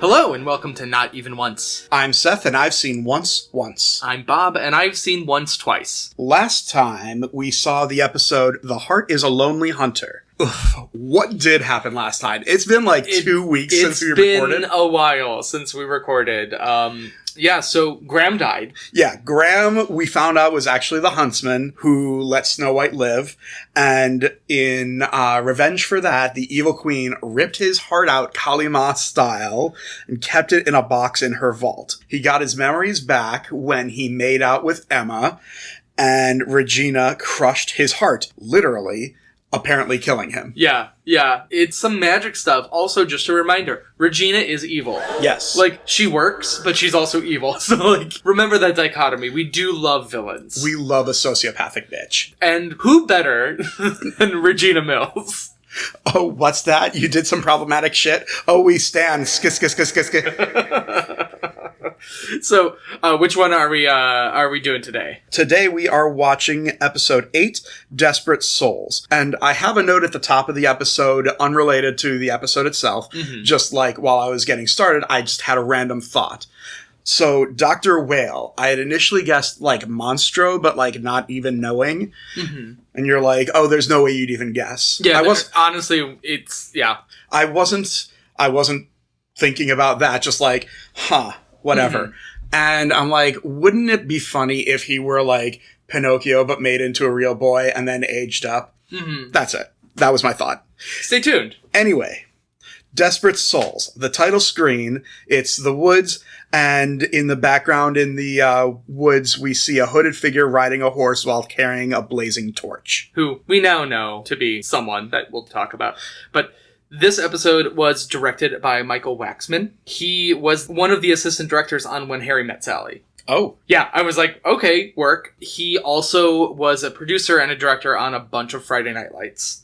Hello, and welcome to Not Even Once. I'm Seth, and I've seen Once. I'm Bob, and I've seen Once twice. Last time, we saw the episode, The Heart is a Lonely Hunter. Ugh, what did happen last time? It's been like 2 weeks since we recorded. It's been a while since we recorded. So Graham died. Yeah, Graham, we found out, was actually the huntsman who let Snow White live. And in revenge for that, the evil queen ripped his heart out Kali Ma style and kept it in a box in her vault. He got his memories back when he made out with Emma, and Regina crushed his heart, literally, apparently killing him. Yeah. It's some magic stuff. Also, just a reminder, Regina is evil. Yes. She works, but she's also evil. So, remember that dichotomy. We do love villains. We love a sociopathic bitch. And who better than Regina Mills? Oh, what's that? You did some problematic shit? Oh, we stand. Skis. So, which one are we doing today? Today we are watching episode 8, Desperate Souls. And I have a note at the top of the episode unrelated to the episode itself. Mm-hmm. Just like while I was getting started, I just had a random thought. So, Dr. Whale, I had initially guessed, Monstro, but, not even knowing. Mm-hmm. And you're like, oh, there's no way you'd even guess. Yeah, honestly, yeah. I wasn't thinking about that, just whatever. Mm-hmm. And I'm like, wouldn't it be funny if he were Pinocchio, but made into a real boy and then aged up? Mm-hmm. That's it. That was my thought. Stay tuned. Anyway, Desperate Souls. The title screen, it's the woods, and in the background in the woods, we see a hooded figure riding a horse while carrying a blazing torch. Who we now know to be someone that we'll talk about. But this episode was directed by Michael Waxman. He was one of the assistant directors on When Harry Met Sally. Oh. Yeah, I was like, okay, work. He also was a producer and a director on a bunch of Friday Night Lights.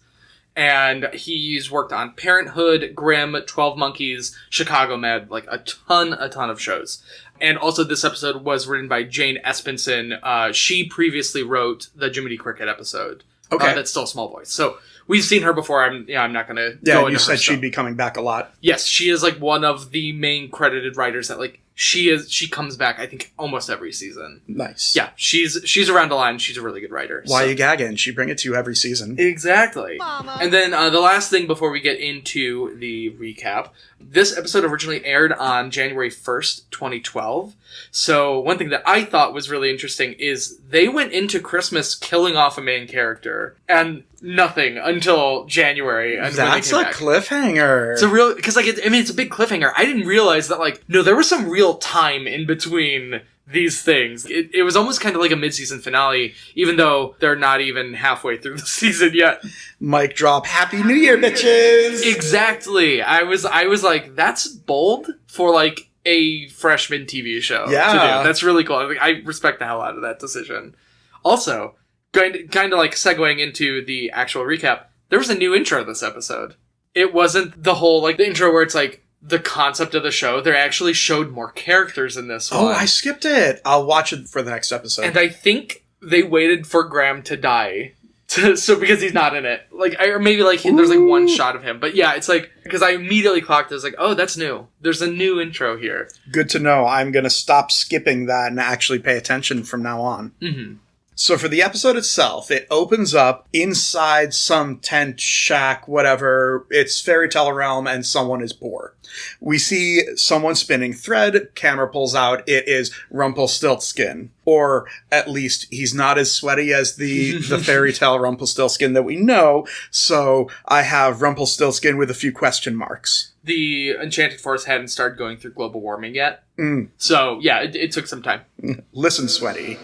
And he's worked on Parenthood, Grimm, 12 Monkeys, Chicago Med, a ton of shows. And also this episode was written by Jane Espenson. She previously wrote the Jiminy Cricket episode. Okay. That's still Small Boys. So we've seen her before. I'm not going to go into her. You said she'd be coming back a lot. Yes, she is one of the main credited writers that she comes back, I think, almost every season. Nice. Yeah, she's around a line. She's a really good writer. Why you gagging? She bring it to you every season. Exactly. Mama. And then the last thing before we get into the recap, this episode originally aired on January 1st, 2012. So one thing that I thought was really interesting is they went into Christmas killing off a main character and nothing until January. And that's a cliffhanger. It's a real, because it's a big cliffhanger. I didn't realize that there was some real time in between these things. It was almost kind of like a mid-season finale, even though they're not even halfway through the season yet. Mic drop. Happy New Year, bitches! Exactly. I was like, that's bold for a freshman TV show to do. That's really cool. I respect the hell out of that decision. Also, kind of segueing into the actual recap, there was a new intro this episode. It wasn't the whole the intro where it's the concept of the show. They actually showed more characters in this one. Oh, I skipped it. I'll watch it for the next episode. And I think they waited for Graham to die. Because he's not in it. Or maybe there's one shot of him. But yeah, it's because I immediately clocked it. It's oh, that's new. There's a new intro here. Good to know. I'm going to stop skipping that and actually pay attention from now on. Mm-hmm. So for the episode itself, it opens up inside some tent, shack, whatever. It's fairy tale realm and someone is poor. We see someone spinning thread. Camera pulls out. It is Rumplestiltzkin. Or at least he's not as sweaty as the fairy tale Rumplestiltzkin that we know. So I have Rumplestiltzkin with a few question marks. The Enchanted Forest hadn't started going through global warming yet. Mm. So, yeah, it took some time. Listen, sweaty.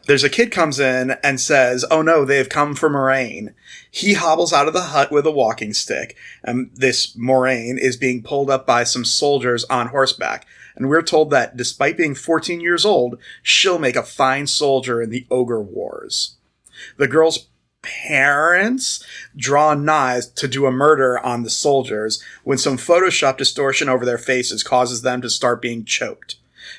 There's a kid comes in and says, oh no, they've come for Moraine. He hobbles out of the hut with a walking stick. And this Moraine is being pulled up by some soldiers on horseback. And we're told that despite being 14 years old, she'll make a fine soldier in the Ogre Wars. The girl's parents draw knives to do a murder on the soldiers when some Photoshop distortion over their faces causes them to start being choked.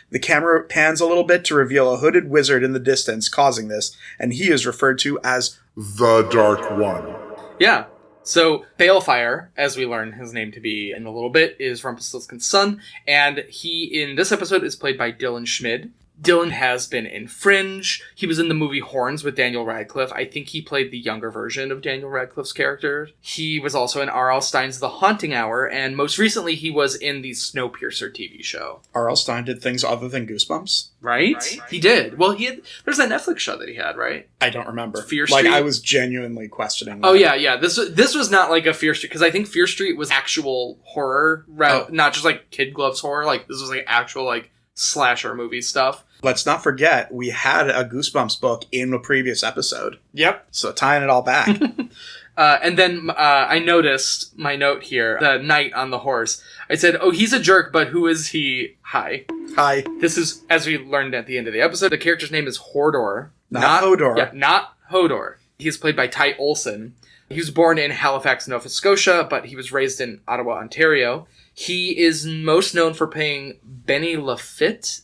The camera pans a little bit to reveal a hooded wizard in the distance causing this, and he is referred to as the Dark One. Yeah. So, Balefire, as we learn his name to be in a little bit, is Rumplestiltzkin's son, and he, in this episode, is played by Dylan Schmid. Dylan has been in Fringe. He was in the movie Horns with Daniel Radcliffe. I think he played the younger version of Daniel Radcliffe's character. He was also in R.L. Stein's The Haunting Hour, and most recently he was in the Snowpiercer TV show. R.L. Stein did things other than Goosebumps? Right? He did. Well, there's that Netflix show that he had, right? I don't remember. Fear Street? Like, I was genuinely questioning that. Oh, yeah. This was not like a Fear Street, because I think Fear Street was actual horror, not just like Kid Gloves horror. Like, this was like actual like slasher movie stuff. Let's not forget, we had a Goosebumps book in a previous episode. Yep. So tying it all back. And then I noticed my note here, the knight on the horse. I said, oh, he's a jerk, but who is he? Hi. This is, as we learned at the end of the episode, the character's name is Hodor. Not Hodor. Yeah, not Hodor. He's played by Ty Olsson. He was born in Halifax, Nova Scotia, but he was raised in Ottawa, Ontario. He is most known for playing Benny Lafitte,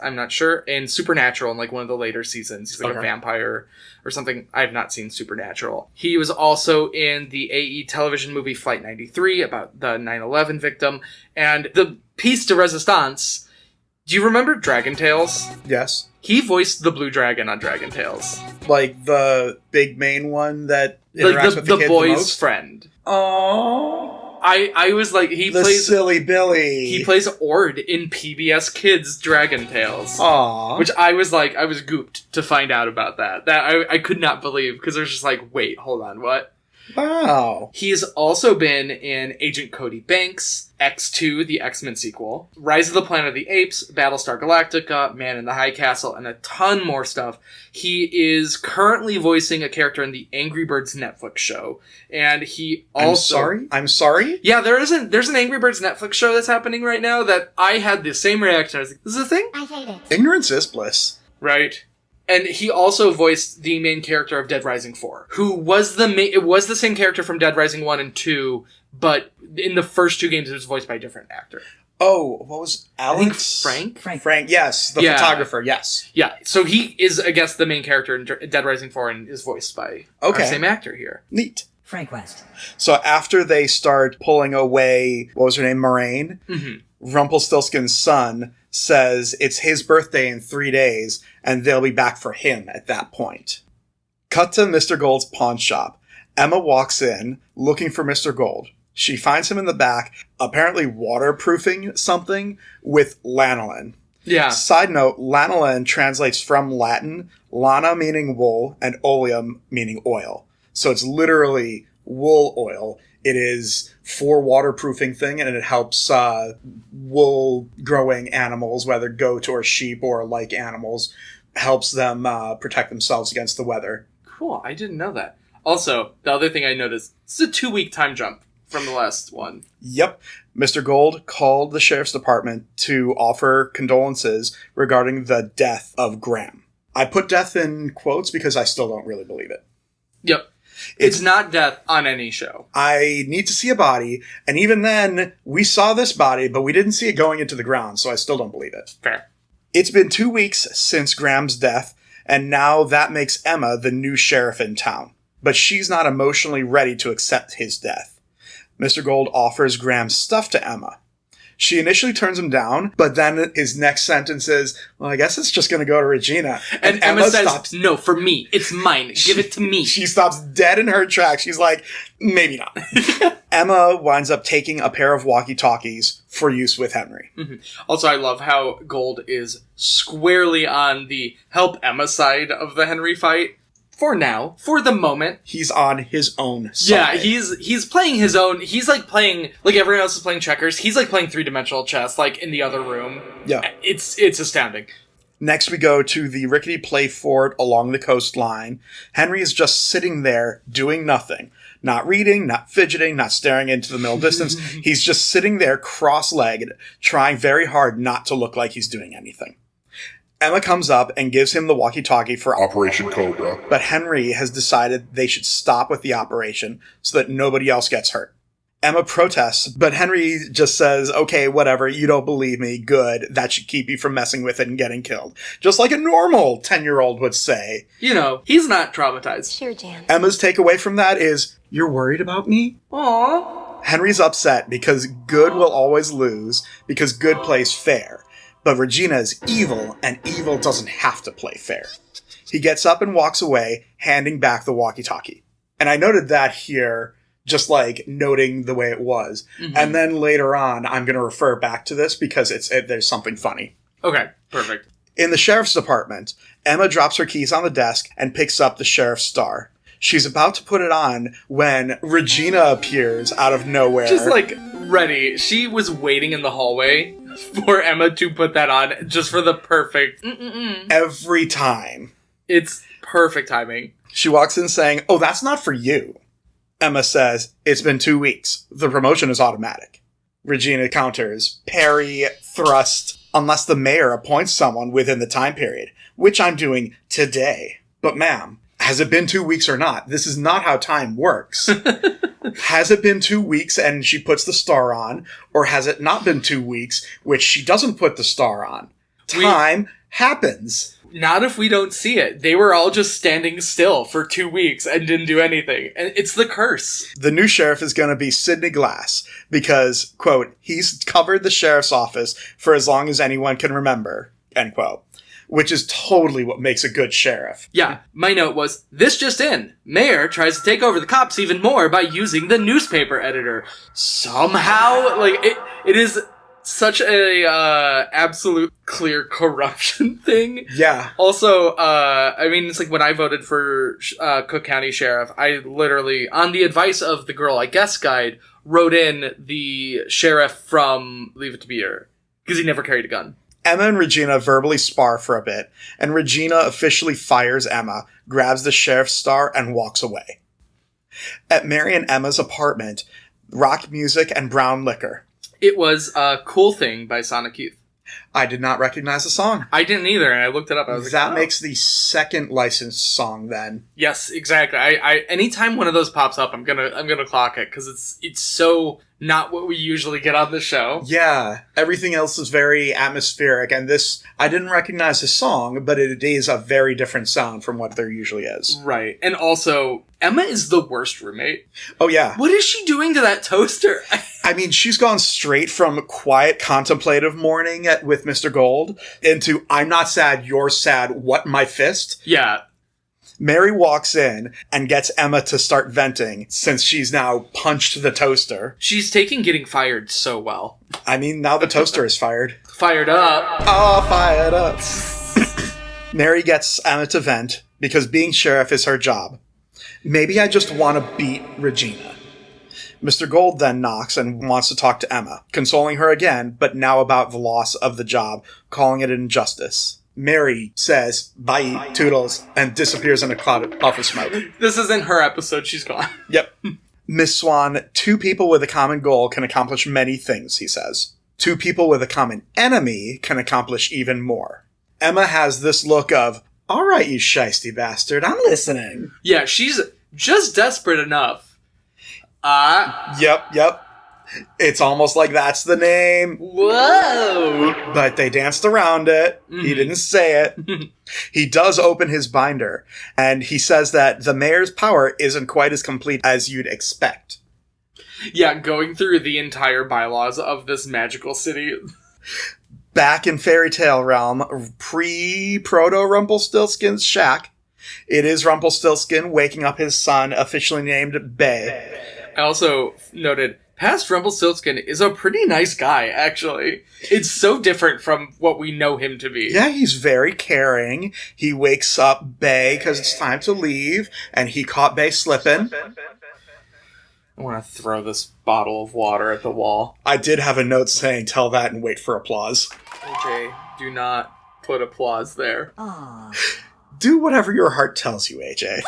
I'm not sure, in Supernatural in like one of the later seasons. He's like a vampire or something. I have not seen Supernatural. He was also in the AE television movie Flight 93 about the 9/11 victim. And the piece de resistance, do you remember Dragon Tales? Yes. He voiced the Blue Dragon on Dragon Tales. Like the big main one that interacts with the kids boy's the most? Friend. Oh. I was like, he plays silly Billy. He plays Ord in PBS Kids Dragon Tales. Aww. Which I was gooped to find out about that. That I could not believe, because I was just like, wait, hold on, what? Wow. He's also been in Agent Cody Banks, X2, the X-Men sequel, Rise of the Planet of the Apes, Battlestar Galactica, Man in the High Castle, and a ton more stuff. He is currently voicing a character in the Angry Birds Netflix show, and he also... I'm sorry? Yeah, there's an Angry Birds Netflix show that's happening right now that I had the same reaction. I was like, this is a thing? I hate it. Ignorance is bliss. Right. And he also voiced the main character of Dead Rising 4, who was it was the same character from Dead Rising 1 and 2, but in the first two games it was voiced by a different actor. Oh, what was Alex? I think Frank, yes. The photographer, yes. Yeah, so he is, I guess, the main character in Dead Rising 4 and is voiced by our same actor here. Neat. Frank West. So after they start pulling away, what was her name, Moraine? Mm-hmm. Rumpelstiltskin's son says it's his birthday in 3 days, and they'll be back for him at that point. Cut to Mr. Gold's pawn shop. Emma walks in, looking for Mr. Gold. She finds him in the back, apparently waterproofing something with lanolin. Yeah. Side note, lanolin translates from Latin, lana meaning wool, and oleum meaning oil. So it's literally wool oil. It is for waterproofing thing, and it helps wool growing animals, whether goat or sheep or like animals, helps them protect themselves against the weather. Cool. I didn't know that. Also, the other thing I noticed, it's a 2-week time jump from the last one. Yep. Mr. Gold called the sheriff's department to offer condolences regarding the death of Graham. I put death in quotes because I still don't really believe it. Yep. It's not death on any show. I need to see a body, and even then, we saw this body, but we didn't see it going into the ground, so I still don't believe it. Fair. It's been 2 weeks since Graham's death, and now that makes Emma the new sheriff in town. But she's not emotionally ready to accept his death. Mr. Gold offers Graham's stuff to Emma. She initially turns him down, but then his next sentence is, well, I guess it's just going to go to Regina. And Emma says, stops. No, for me. It's mine. Give it to me. She stops dead in her tracks. She's like, maybe not. Emma winds up taking a pair of walkie-talkies for use with Henry. Mm-hmm. Also, I love how Gold is squarely on the help Emma side of the Henry fight. For now, for the moment. He's on his own side. Yeah, he's playing his own. He's like playing, like everyone else is playing checkers. He's like playing 3-dimensional chess, like in the other room. Yeah. It's astounding. Next we go to the rickety play fort along the coastline. Henry is just sitting there doing nothing. Not reading, not fidgeting, not staring into the middle distance. He's just sitting there cross-legged, trying very hard not to look like he's doing anything. Emma comes up and gives him the walkie-talkie for Operation Cobra. But Henry has decided they should stop with the operation so that nobody else gets hurt. Emma protests, but Henry just says, okay, whatever, you don't believe me, good, that should keep you from messing with it and getting killed. Just like a normal 10-year-old would say. You know, he's not traumatized. Sure, Jan. Emma's takeaway from that is, you're worried about me? Aww. Henry's upset because good will always lose, because good plays fair. But Regina is evil, and evil doesn't have to play fair. He gets up and walks away, handing back the walkie-talkie. And I noted that here, just like noting the way it was. Mm-hmm. And then later on, I'm going to refer back to this because there's something funny. Okay, perfect. In the sheriff's department, Emma drops her keys on the desk and picks up the sheriff's star. She's about to put it on when Regina appears out of nowhere. Just like ready. She was waiting in the hallway for Emma to put that on just for the perfect... Every time. It's perfect timing. She walks in saying, oh, that's not for you. Emma says, it's been 2 weeks. The promotion is automatic. Regina counters, parry, thrust, unless the mayor appoints someone within the time period, which I'm doing today. But ma'am, has it been 2 weeks or not? This is not how time works. Has it been 2 weeks and she puts the star on, or has it not been 2 weeks, which she doesn't put the star on? Time happens. Not if we don't see it. They were all just standing still for 2 weeks and didn't do anything. And it's the curse. The new sheriff is going to be Sidney Glass because, quote, he's covered the sheriff's office for as long as anyone can remember, end quote. Which is totally what makes a good sheriff. Yeah, my note was, this just in. Mayor tries to take over the cops even more by using the newspaper editor. Somehow, like, it is... such a absolute clear corruption thing. Yeah. Also, I mean, it's like when I voted for Cook County Sheriff, I literally, on the advice of the Girl I Guess guide, wrote in the sheriff from Leave It to Beaver, because he never carried a gun. Emma and Regina verbally spar for a bit, and Regina officially fires Emma, grabs the sheriff's star, and walks away. At Mary and Emma's apartment, rock music and brown liquor. It was a Cool Thing by Sonic Youth. I did not recognize the song. I didn't either, and I looked it up. I was that like, makes the second licensed song then. Yes, exactly. I anytime one of those pops up, I'm gonna clock it because it's so not what we usually get on the show. Yeah, everything else is very atmospheric, and this I didn't recognize the song, but it is a very different sound from what there usually is. Right, and also Emma is the worst roommate. Oh yeah, what is she doing to that toaster? I mean, she's gone straight from quiet, contemplative morning with Mr. Gold into I'm not sad, you're sad, what, my fist? Yeah. Mary walks in and gets Emma to start venting since she's now punched the toaster. She's taking getting fired so well. I mean, now the toaster is fired. Fired up. Oh, fired up. Mary gets Emma to vent because being sheriff is her job. Maybe I just want to beat Regina. Mr. Gold then knocks and wants to talk to Emma, consoling her again, but now about the loss of the job, calling it an injustice. Mary says, bye, toodles, and disappears in a cloud of smoke. This isn't her episode, she's gone. Yep. Miss Swan, 2 people with a common goal can accomplish many things, he says. 2 people with a common enemy can accomplish even more. Emma has this look of, all right, you shiesty bastard, I'm listening. Yeah, she's just desperate enough. Yep. It's almost like that's the name. Whoa! But they danced around it. Mm-hmm. He didn't say it. He does open his binder, and he says that the mayor's power isn't quite as complete as you'd expect. Yeah, going through the entire bylaws of this magical city. Back in fairy tale realm, pre-proto Rumplestiltzkin's shack, it is Rumplestiltzkin waking up his son, officially named Bay. I also noted, past Rumplestiltzkin is a pretty nice guy, actually. It's so different from what we know him to be. Yeah, he's very caring. He wakes up Bay because it's time to leave, and he caught Bay slipping. I want to throw this bottle of water at the wall. I did have a note saying, tell that and wait for applause. AJ, do not put applause there. Aww. Do whatever your heart tells you, AJ.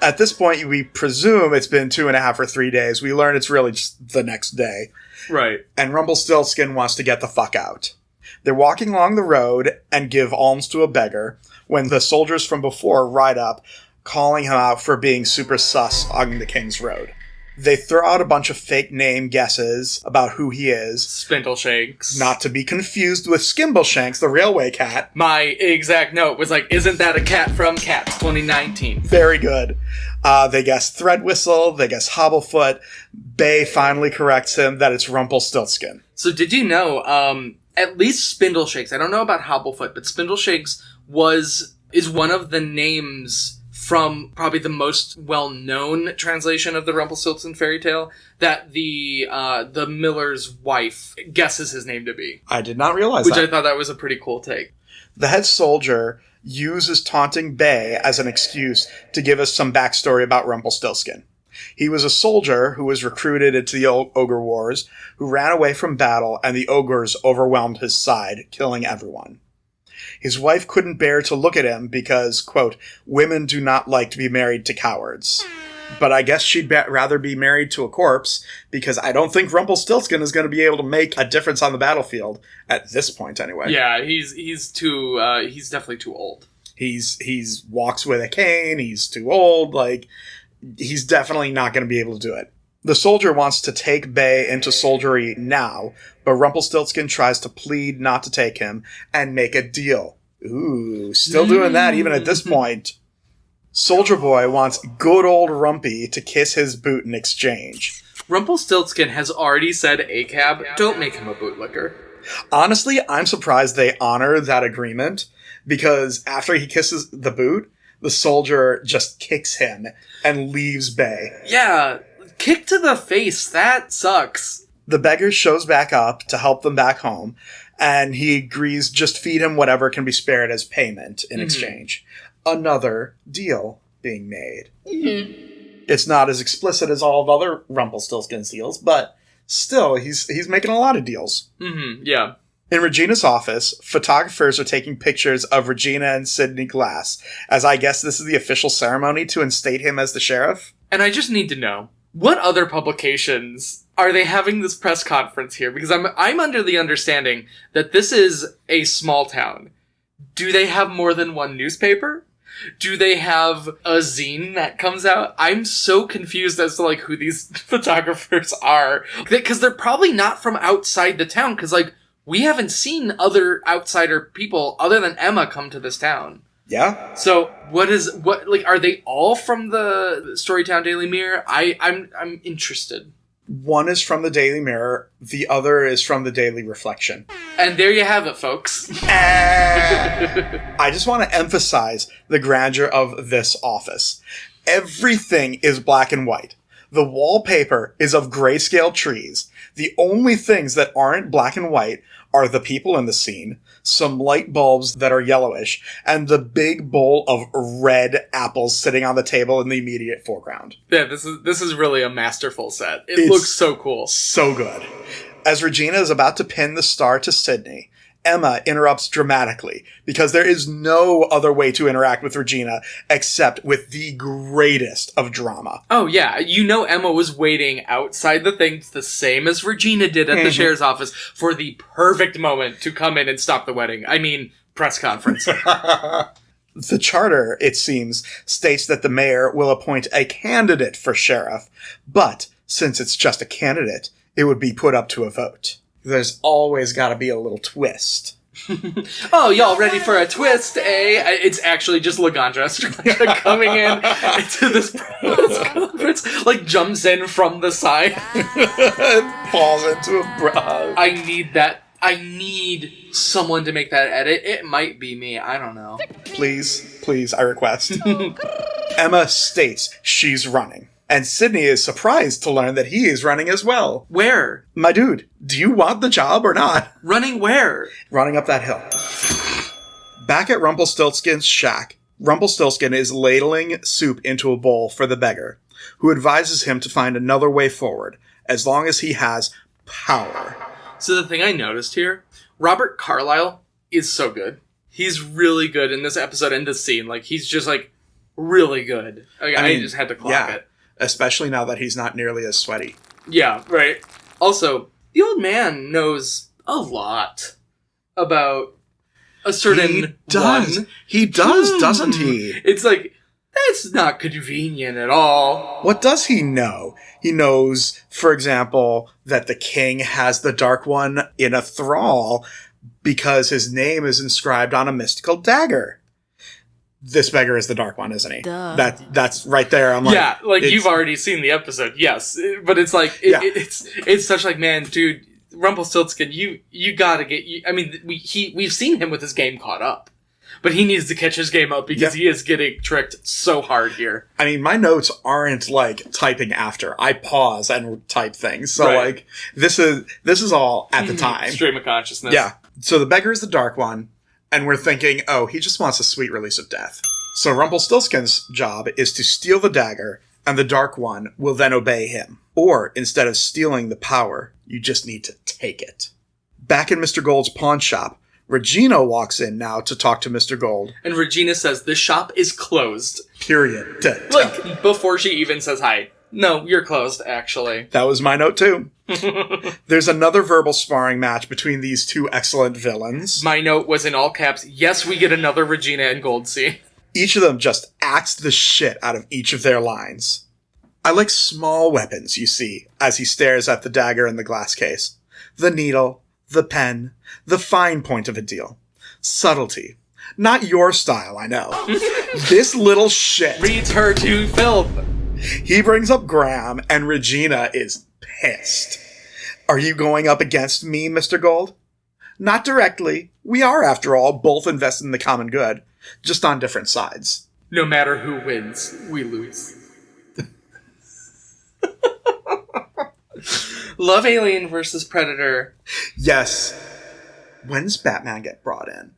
At this point, we presume it's been 2.5 or 3 days. We learn it's really just the next day. Right. And Rumplestiltzkin wants to get the fuck out. They're walking along the road and give alms to a beggar when the soldiers from before ride up, calling him out for being super sus on the King's Road. They throw out a bunch of fake name guesses about who he is. Spindleshanks. Not to be confused with Skimbleshanks, the railway cat. My exact note was like, isn't that a cat from Cats 2019? Very good. They guess Threadwhistle, they guess Hobblefoot. Bay finally corrects him that it's Rumplestiltzkin. So did you know, at least Spindleshanks, I don't know about Hobblefoot, but Spindleshanks is one of the names from probably the most well-known translation of the Rumpelstiltskin fairy tale that the miller's wife guesses his name to be. I did not realize that. Which I thought that was a pretty cool take. The head soldier uses taunting Bay as an excuse to give us some backstory about Rumpelstiltskin. He was a soldier who was recruited into the Ogre Wars, who ran away from battle, and the ogres overwhelmed his side, killing everyone. His wife couldn't bear to look at him because, quote, women do not like to be married to cowards. But I guess she'd rather be married to a corpse, because I don't think Rumpelstiltskin is going to be able to make a difference on the battlefield, at this point anyway. Yeah, he's definitely too old. He's walks with a cane, he's too old, he's definitely not going to be able to do it. The soldier wants to take Bay into soldiery now, but Rumpelstiltskin tries to plead not to take him and make a deal. Ooh, still doing that even at this point. Soldier Boy wants good old Rumpy to kiss his boot in exchange. Rumpelstiltskin has already said ACAB, don't make him a bootlicker. Honestly, I'm surprised they honor that agreement, because after he kisses the boot, the soldier just kicks him and leaves Bay. Yeah, kick to the face, that sucks. The beggar shows back up to help them back home, and he agrees just feed him whatever can be spared as payment in exchange. Another deal being made. It's not as explicit as all of other Rumpelstiltskin's deals, but still, he's making a lot of deals. Yeah. In Regina's office, photographers are taking pictures of Regina and Sidney Glass, as I guess this is the official ceremony to instate him as the sheriff. And I just need to know, what other publications are they having this press conference here? Because I'm under the understanding that this is a small town. Do they have more than one newspaper? Do they have a zine that comes out? I'm so confused as to, who these photographers are. Because they're probably not from outside the town, because, we haven't seen other outsider people other than Emma come to this town. Yeah. So are they all from the Storytown Daily Mirror? I'm interested. One is from the Daily Mirror, the other is from the Daily Reflection. And there you have it, folks. I just want to emphasize the grandeur of this office. Everything is black and white. The wallpaper is of grayscale trees. The only things that aren't black and white are the people in the scene, some light bulbs that are yellowish, and the big bowl of red apples sitting on the table in the immediate foreground. Yeah, this is really a masterful set. It looks so cool. So good. As Regina is about to pin the star to Sidney, Emma interrupts dramatically, because there is no other way to interact with Regina except with the greatest of drama. Oh yeah, Emma was waiting outside the thing, the same as Regina did at the sheriff's office, for the perfect moment to come in and stop the wedding. I mean, press conference. The charter, it seems, states that the mayor will appoint a candidate for sheriff, but since it's just a candidate, it would be put up to a vote. There's always got to be a little twist. Oh, y'all ready for a twist, eh? It's actually just Laganja coming in into this press conference, jumps in from the side. And falls into a bra. I need that. I need someone to make that edit. It might be me. I don't know. Please, I request. Emma states she's running. And Sidney is surprised to learn that he is running as well. Where? My dude, do you want the job or not? Running where? Running up that hill. Back at Rumpelstiltskin's shack, Rumpelstiltskin is ladling soup into a bowl for the beggar, who advises him to find another way forward, as long as he has power. So the thing I noticed here, Robert Carlyle is so good. He's really good in this episode and this scene. He's just, really good. I just had to clock it. Especially now that he's not nearly as sweaty. Yeah, right. Also, the old man knows a lot about a certain He does, doesn't he? It's That's not convenient at all. What does he know? He knows, for example, that the king has the Dark One in a thrall because his name is inscribed on a mystical dagger. This beggar is the Dark One, isn't he? Duh. That's right there. I'm like, yeah, like you've already seen the episode, yes, but it's like it's such like, man, dude, Rumplestiltzkin, you gotta get. I mean, we've seen him with his game caught up, but he needs to catch his game up because he is getting tricked so hard here. I mean, my notes aren't like typing after. I pause and type things, so like this is all at the time. Stream of consciousness. Yeah. So the beggar is the Dark One. And we're thinking, oh, he just wants a sweet release of death. So Rumpelstiltskin's job is to steal the dagger, and the Dark One will then obey him. Or, instead of stealing the power, you just need to take it. Back in Mr. Gold's pawn shop, Regina walks in now to talk to Mr. Gold. And Regina says, the shop is closed. Period. Like, before she even says hi. No, you're closed, actually. That was my note, too. There's another verbal sparring match between these two excellent villains. My note was in all caps, yes, we get another Regina and Gold scene. Each of them just acts the shit out of each of their lines. I like small weapons, you see, as he stares at the dagger in the glass case. The needle, the pen, the fine point of a deal. Subtlety. Not your style, I know. This little shit reads her to filth. He brings up Graham, and Regina is pissed. Are you going up against me, Mr. Gold? Not directly. We are, after all, both invested in the common good, just on different sides. No matter who wins, we lose. Love Alien versus Predator. Yes. When does Batman get brought in?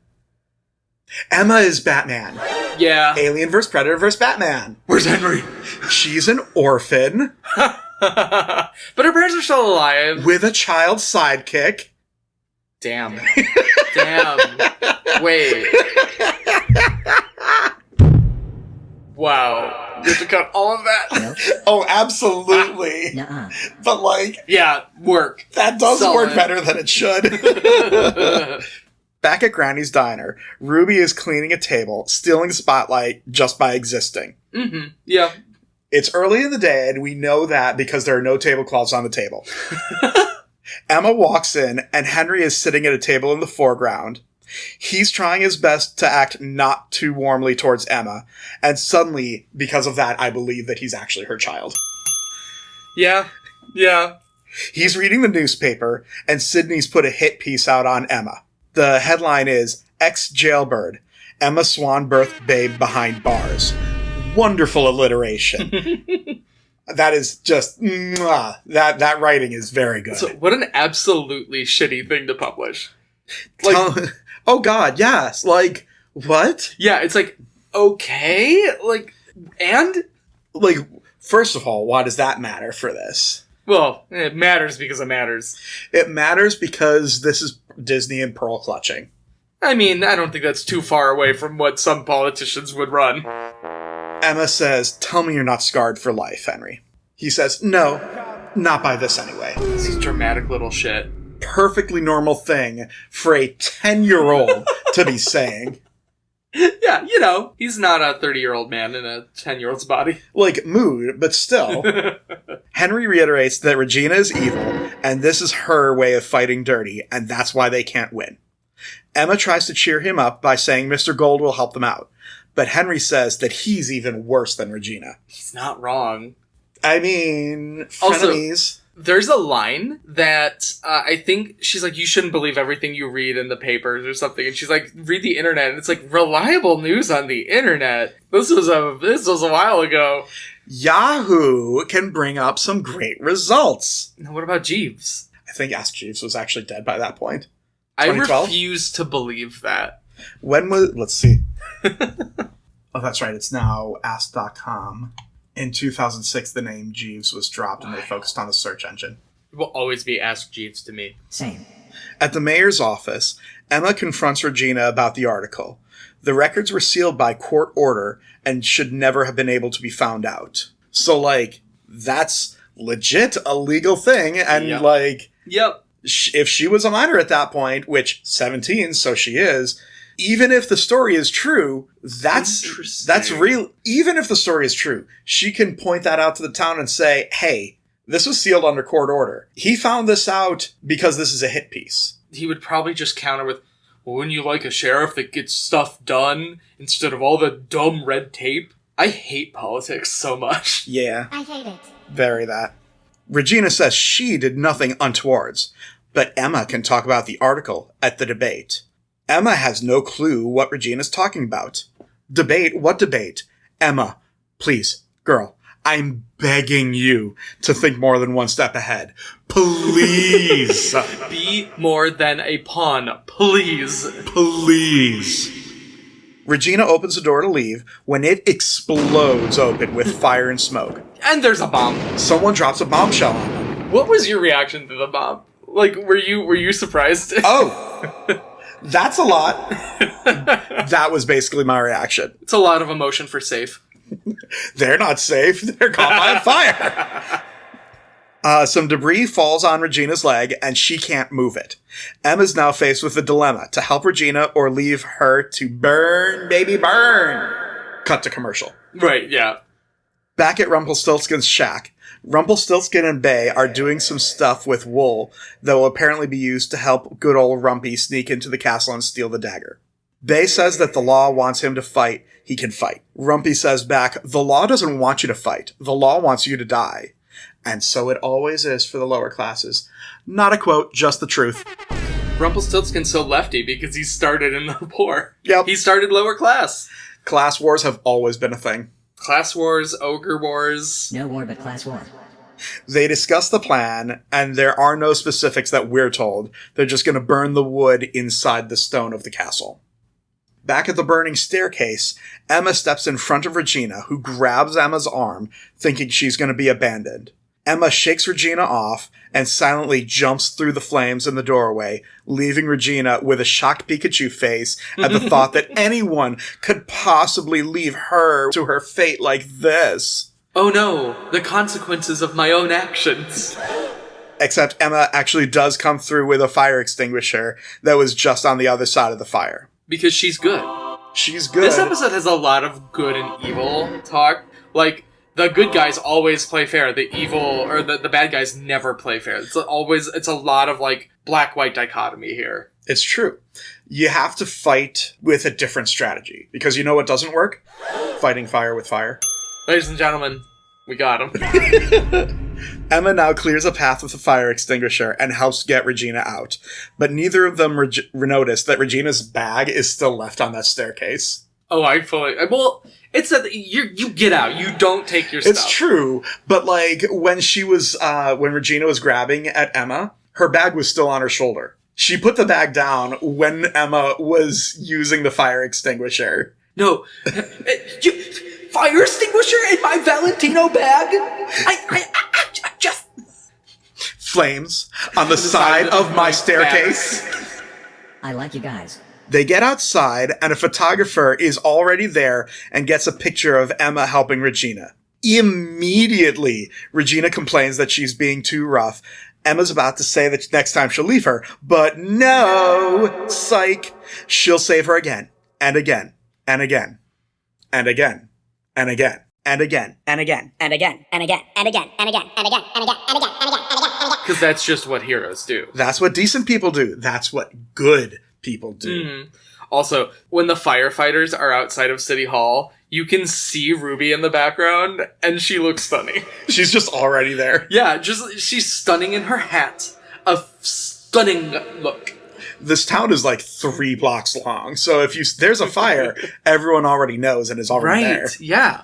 Emma is Batman. Yeah. Alien versus Predator versus Batman. Where's Henry? She's an orphan. But her parents are still alive. With a child sidekick. Damn. Damn. Wait. Wow. You have to cut all of that? Nope. Oh, absolutely. Nuh-uh. But like... Yeah, work. That does work better than it should. Back at Granny's diner, Ruby is cleaning a table, stealing the spotlight just by existing. Mm-hmm. Yeah. It's early in the day, and we know that because there are no tablecloths on the table. Emma walks in, and Henry is sitting at a table in the foreground. He's trying his best to act not too warmly towards Emma, and suddenly, because of that, I believe that he's actually her child. Yeah. Yeah. He's reading the newspaper, and Sydney's put a hit piece out on Emma. The headline is, Ex-Jailbird, Emma Swan birthed babe behind bars. Wonderful alliteration. That is just, that writing is very good. So what an absolutely shitty thing to publish. Like, oh god, yes. Like, what? Yeah, it's like, okay? Like, and? Like, first of all, why does that matter for this? Well, it matters because it matters. It matters because this is Disney and pearl clutching. I mean, I don't think that's too far away from what some politicians would run. Emma says, tell me you're not scarred for life, Henry. He says, no, not by this anyway. This is dramatic little shit. Perfectly normal thing for a 10-year-old to be saying. Yeah, you know, he's not a 30-year-old man in a 10-year-old's body. Like, mood, but still. Henry reiterates that Regina is evil, and this is her way of fighting dirty, and that's why they can't win. Emma tries to cheer him up by saying Mr. Gold will help them out, but Henry says that he's even worse than Regina. He's not wrong. I mean, frenemies. Also, there's a line that I think she's like, you shouldn't believe everything you read in the papers or something. And she's like, read the internet. And it's like, reliable news on the internet. This was a while ago. Yahoo can bring up some great results. Now, what about Jeeves? I think Ask Jeeves was actually dead by that point. I refuse to believe that. When was... Let's see. Oh, that's right. It's now Ask.com. In 2006, the name Jeeves was dropped and they focused on the search engine. It will always be Ask Jeeves to me. Same. At the mayor's office, Emma confronts Regina about the article. The records were sealed by court order and should never have been able to be found out. So, like, that's legit a legal thing. And, Yep. if she was a minor at that point, which 17, so she is, Even if the story is true, that's real. Even if the story is true, she can point that out to the town and say, hey, this was sealed under court order. He found this out because this is a hit piece. He would probably just counter with, well, wouldn't you like a sheriff that gets stuff done instead of all the dumb red tape? I hate politics so much. Yeah. I hate it. Very that. Regina says she did nothing untowards, but Emma can talk about the article at the debate. Emma has no clue what Regina's talking about. Debate? What debate? Emma, please, girl, I'm begging you to think more than one step ahead. Please. Be more than a pawn. Please. Please. Regina opens the door to leave when it explodes open with fire and smoke. And there's a bomb. Someone drops a bombshell on them. What was your reaction to the bomb? Like, were you surprised? Oh, that's a lot. That was basically my reaction. It's a lot of emotion for safe. They're not safe. They're caught by fire. Some debris falls on Regina's leg, and she can't move it. Emma's now faced with a dilemma: to help Regina or leave her to burn, baby, burn. Cut to commercial. Right, yeah. Back at Rumpelstiltskin's shack, Rumpelstiltskin and Bay are doing some stuff with wool that will apparently be used to help good old Rumpy sneak into the castle and steal the dagger. Bay says that the law wants him to fight. He can fight. Rumpy says back, the law doesn't want you to fight. The law wants you to die. And so it always is for the lower classes. Not a quote, just the truth. Rumpelstiltskin's so lefty because he started in the poor. Yep. He started lower class. Class wars have always been a thing. Class wars, ogre wars. No war but class war. They discuss the plan, and there are no specifics that we're told. They're just going to burn the wood inside the stone of the castle. Back at the burning staircase, Emma steps in front of Regina, who grabs Emma's arm, thinking she's going to be abandoned. Emma shakes Regina off and silently jumps through the flames in the doorway, leaving Regina with a shocked Pikachu face at the thought that anyone could possibly leave her to her fate like this. Oh no, the consequences of my own actions. Except Emma actually does come through with a fire extinguisher that was just on the other side of the fire. Because she's good. She's good. This episode has a lot of good and evil talk. Like, the good guys always play fair. The evil, or the bad guys never play fair. It's a lot of, like, black-white dichotomy here. It's true. You have to fight with a different strategy. Because you know what doesn't work? Fighting fire with fire. Ladies and gentlemen, we got him. Emma now clears a path with a fire extinguisher and helps get Regina out. But neither of them notice that Regina's bag is still left on that staircase. Oh, well, it's that you get out. You don't take your stuff. It's true, but like when Regina was grabbing at Emma, her bag was still on her shoulder. She put the bag down when Emma was using the fire extinguisher. No, fire extinguisher in my Valentino bag? I just... Flames on the side of my staircase. I like you guys. They get outside, and a photographer is already there and gets a picture of Emma helping Regina. Immediately, Regina complains that she's being too rough. Emma's about to say that next time she'll leave her, but no! Psych! She'll save her again, and again, and again, and again, and again, and again, and again, And again, and again, and again, and again, and again, and again, and again, and again, and again. Because that's just what heroes do. That's what decent people do. That's what good people do. Mm-hmm. Also, when the firefighters are outside of City Hall, you can see Ruby in the background, and she looks stunning. She's just already there. Yeah, she's stunning in her hat. A stunning look. This town is like 3 blocks long, so if there's a fire, everyone already knows and is already there. Right, yeah.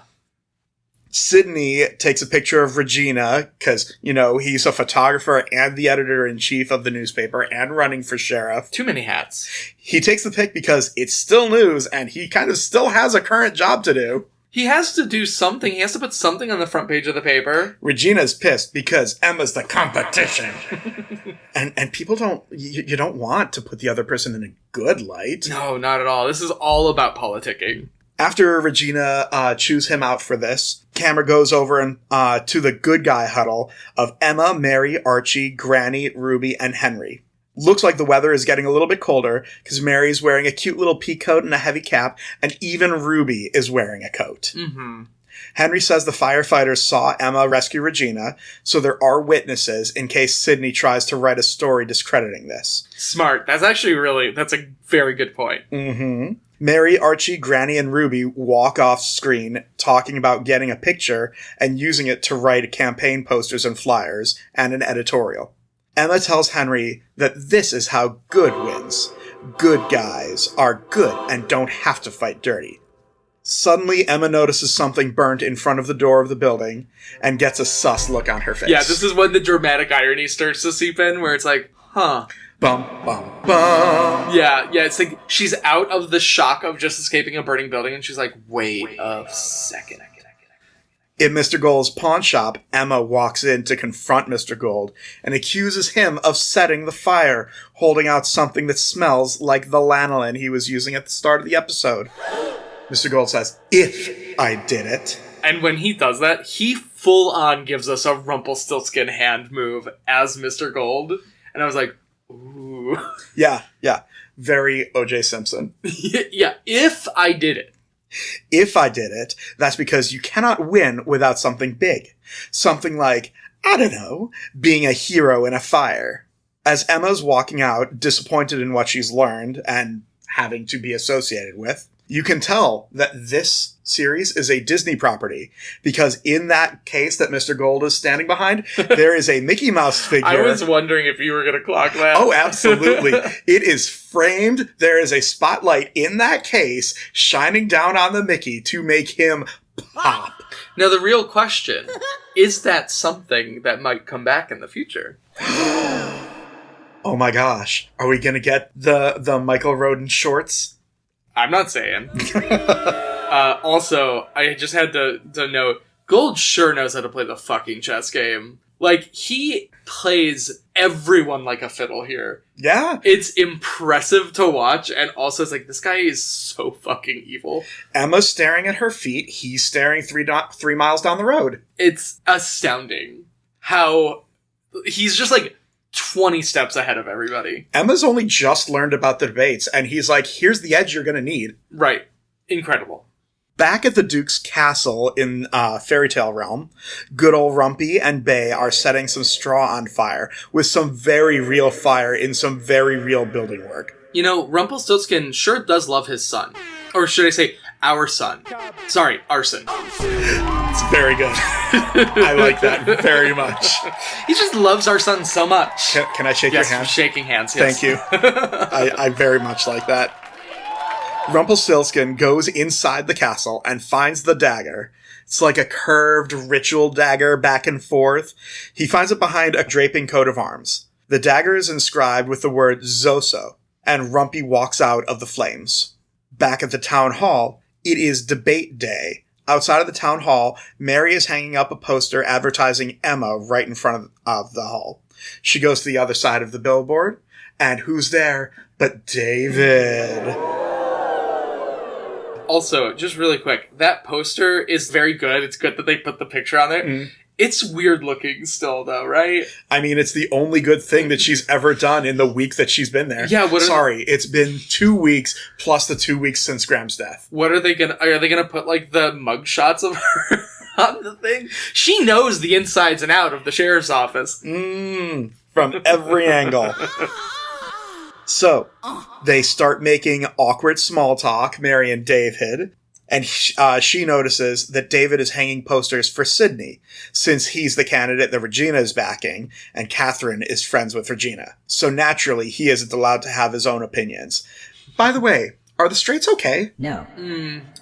Sydney takes a picture of Regina, because, he's a photographer and the editor-in-chief of the newspaper and running for sheriff. Too many hats. He takes the pic because it's still news, and he kind of still has a current job to do. He has to do something. He has to put something on the front page of the paper. Regina's pissed because Emma's the competition. and people you don't want to put the other person in a good light. No, not at all. This is all about politicking. After Regina chews him out for this, camera goes over and to the good guy huddle of Emma, Mary, Archie, Granny, Ruby, and Henry. Looks like the weather is getting a little bit colder because Mary's wearing a cute little pea coat and a heavy cap, and even Ruby is wearing a coat. Mm-hmm. Henry says the firefighters saw Emma rescue Regina, so there are witnesses in case Sydney tries to write a story discrediting this. Smart. That's a very good point. Mm-hmm. Mary, Archie, Granny, and Ruby walk off screen talking about getting a picture and using it to write campaign posters and flyers and an editorial. Emma tells Henry that this is how good wins. Good guys are good and don't have to fight dirty. Suddenly, Emma notices something burnt in front of the door of the building and gets a sus look on her face. Yeah, this is when the dramatic irony starts to seep in, where it's like, huh. Bum, bum, bum. Yeah, it's like she's out of the shock of just escaping a burning building, and she's like, wait a second. In Mr. Gold's pawn shop, Emma walks in to confront Mr. Gold and accuses him of setting the fire, holding out something that smells like the lanolin he was using at the start of the episode. Mr. Gold says, if I did it. And when he does that, he full-on gives us a Rumplestiltzkin hand move as Mr. Gold. And I was like, ooh. Yeah. Very O.J. Simpson. Yeah, if I did it. If I did it, that's because you cannot win without something big. Something like, I don't know, being a hero in a fire. As Emma's walking out, disappointed in what she's learned and having to be associated with, you can tell that this series is a Disney property, because in that case that Mr. Gold is standing behind, there is a Mickey Mouse figure. I was wondering if you were going to clock that. Oh, absolutely. It is framed. There is a spotlight in that case shining down on the Mickey to make him pop. Now, the real question, is that something that might come back in the future? Oh my gosh. Are we going to get the Michael Roden shorts? I'm not saying. Also, I just had to note, Gold sure knows how to play the fucking chess game. Like, he plays everyone like a fiddle here. Yeah. It's impressive to watch, and also it's like, this guy is so fucking evil. Emma's staring at her feet, he's staring 3 miles down the road. It's astounding how he's just like 20 steps ahead of everybody. Emma's only just learned about the debates, and he's like, here's the edge you're going to need. Right. Incredible. Back at the Duke's castle in Fairy Tale Realm, good old Rumpy and Bay are setting some straw on fire with some very real fire in some very real building work. You know, Rumpelstiltskin sure does love his son. Or should I say, our son. Sorry, arson. It's very good. I like that very much. He just loves our son so much. Can I shake your hand? Yes, shaking hands, yes. Thank you. I very much like that. Rumpelstiltskin goes inside the castle and finds the dagger. It's like a curved ritual dagger back and forth. He finds it behind a draping coat of arms. The dagger is inscribed with the word Zoso, and Rumpy walks out of the flames. Back at the town hall, it is debate day. Outside of the town hall, Mary is hanging up a poster advertising Emma right in front of the hall. She goes to the other side of the billboard, and who's there but David? Also, just really quick, that poster is very good. It's good that they put the picture on there. Mm. It's weird looking still, though, right? I mean, it's the only good thing that she's ever done in the week that she's been there. Yeah, it's been 2 weeks plus the 2 weeks since Graham's death. What are they gonna put, like, the mugshots of her on the thing? She knows the insides and out of the sheriff's office. From every angle. So, they start making awkward small talk, Mary and David, and she notices that David is hanging posters for Sydney, since he's the candidate that Regina is backing, and Catherine is friends with Regina. So naturally, he isn't allowed to have his own opinions. By the way, are the Straits okay? No.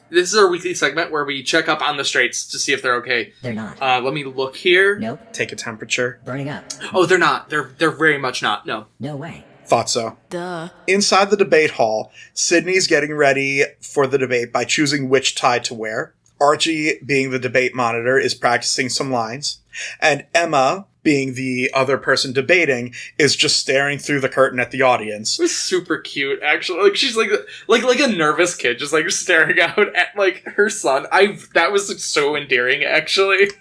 This is our weekly segment where we check up on the Straits to see if they're okay. They're not. Let me look here. Nope. Take a temperature. Burning up. Oh, they're not. They're very much not. No. No way. Thought so. Duh. Inside the debate hall, Sydney's getting ready for the debate by choosing which tie to wear. Archie, being the debate monitor, is practicing some lines. And Emma, being the other person debating, is just staring through the curtain at the audience. It was super cute, actually. Like, she's like a nervous kid, just like staring out at like her son. That was so endearing, actually.